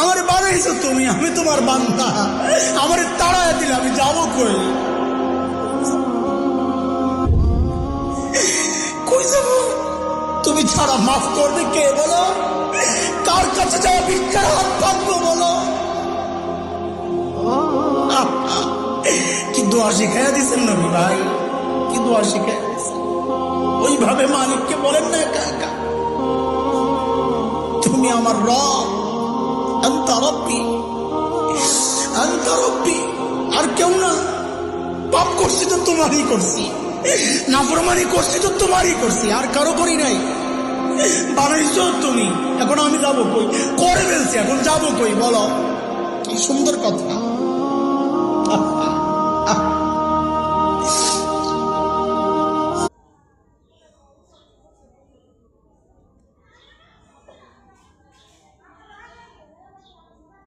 আমার বানাইছো তুমি, আমি তোমার বান্দা। আমার তাড়ায় দিলে আমি যাবো কই? কই যাবো? তুমি ছাড়া মাফ করবে কে বলো? কার কাছে যাওয়া ভিক্ষার হাত পাতবো বলো? কি দোয়া শিখাইয়া দিচ্ছেন নবী ভাই, কি দোয়া শিখাইয়া দিচ্ছেন। ওইভাবে মালিককে বলেন না একা একা, তুমি আমার রব, আনতা রব্বি, আনতা রব্বি, আর কেউ না। পাপ করছি তো তোমারই করছি, নাফরমানি করছি তো তোমারই করছি, আর কারো করি নাই। বানাইছো তুমি, এখন আমি যাবো কই? করে ফেলছি, এখন যাবো কই বলো? কি সুন্দর কথা।